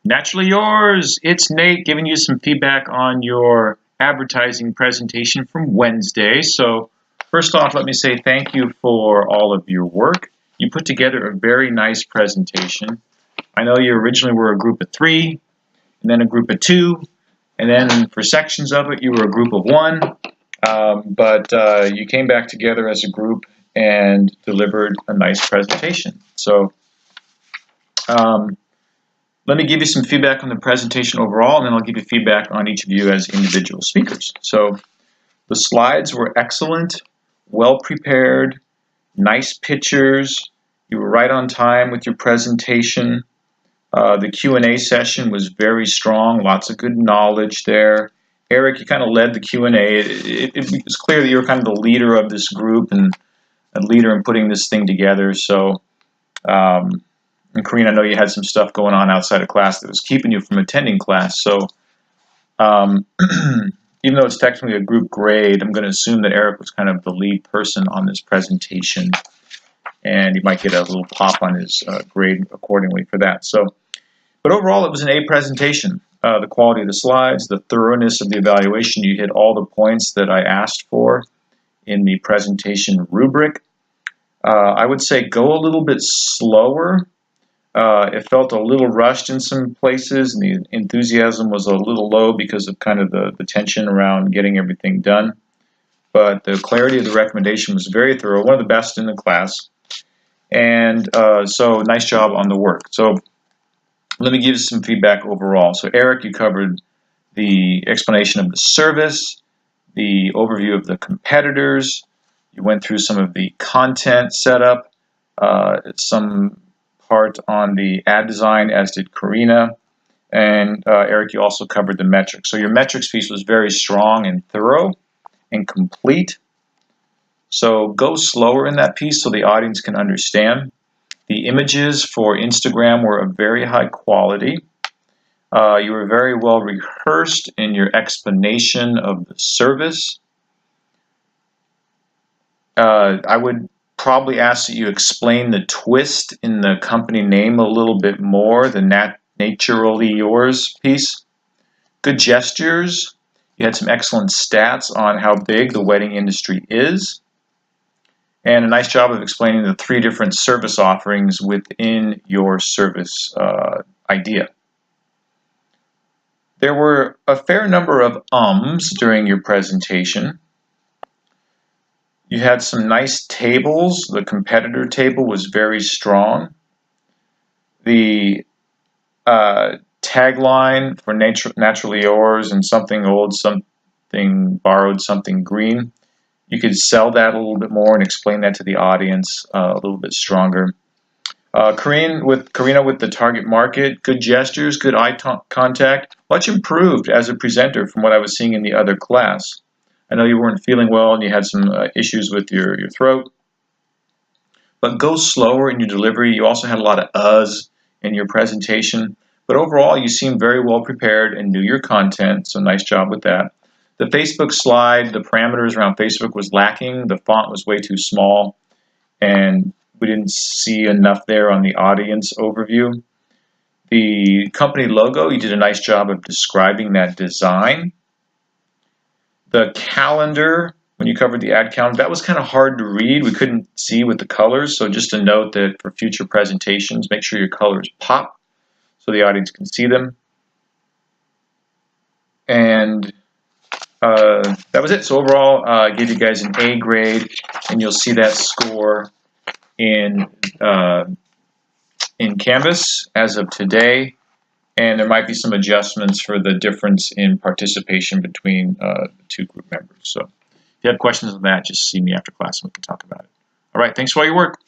Naturally Yours, it's Nate giving you some feedback on your advertising presentation from Wednesday. So first off, let me say thank you for all of your work. You put together a very nice presentation. I know you originally were a group of 3, and then a group of 2, and then for sections of it you were a group of 1, but you came back together as a group and delivered a nice presentation. So let me give you some feedback on the presentation overall, and then I'll give you feedback on each of you as individual speakers. So the slides were excellent, well prepared, nice pictures. You were right on time with your presentation. The Q&A session was very strong, lots of good knowledge there. Eric, you kind of led the Q&A. It was clear that you were kind of the leader of this group and a leader in putting this thing together. So, and Karina, I know you had some stuff going on outside of class that was keeping you from attending class. So even though it's technically a group grade, I'm going to assume that Eric was kind of the lead person on this presentation, and he might get a little pop on his grade accordingly for that. So, but overall, it was an A presentation. The quality of the slides, the thoroughness of the evaluation, you hit all the points that I asked for in the presentation rubric. I would say go a little bit slower. It felt a little rushed in some places, and the enthusiasm was a little low because of kind of the tension around getting everything done. But the clarity of the recommendation was very thorough, one of the best in the class. And so nice job on the work. So let me give you some feedback overall. So Eric, you covered the explanation of the service, the overview of the competitors. You went through some of the content setup, some part on the ad design, as did Karina. And Eric, you also covered the metrics. So your metrics piece was very strong and thorough and complete. So go slower in that piece so the audience can understand. The images for Instagram were of very high quality. You were very well rehearsed in your explanation of the service. I would probably ask that you explain the twist in the company name a little bit more, the Naturelly Yours piece. Good gestures. You had some excellent stats on how big the wedding industry is. And a nice job of explaining the 3 different service offerings within your service idea. There were a fair number of ums during your presentation. You had some nice tables. The competitor table was very strong. The tagline for Naturally Yours and something old, something borrowed, something green. You could sell that a little bit more and explain that to the audience a little bit stronger. Karina with the target market, good gestures, good eye contact, much improved as a presenter from what I was seeing in the other class. I know you weren't feeling well and you had some issues with your throat, but go slower in your delivery. You also had a lot of uhs in your presentation, but overall you seemed very well prepared and knew your content, so nice job with that. The Facebook slide, the parameters around Facebook was lacking. The font was way too small, and we didn't see enough there on the audience overview. The company logo, you did a nice job of describing that design. The calendar, when you covered the ad calendar, that was kind of hard to read. We couldn't see with the colors, so just a note that for future presentations, make sure your colors pop so the audience can see them. And that was it. So overall, I gave you guys an A grade, and you'll see that score in Canvas as of today. And there might be some adjustments for the difference in participation between the 2 group members. So if you have questions on that, just see me after class and we can talk about it. All right, thanks for all your work.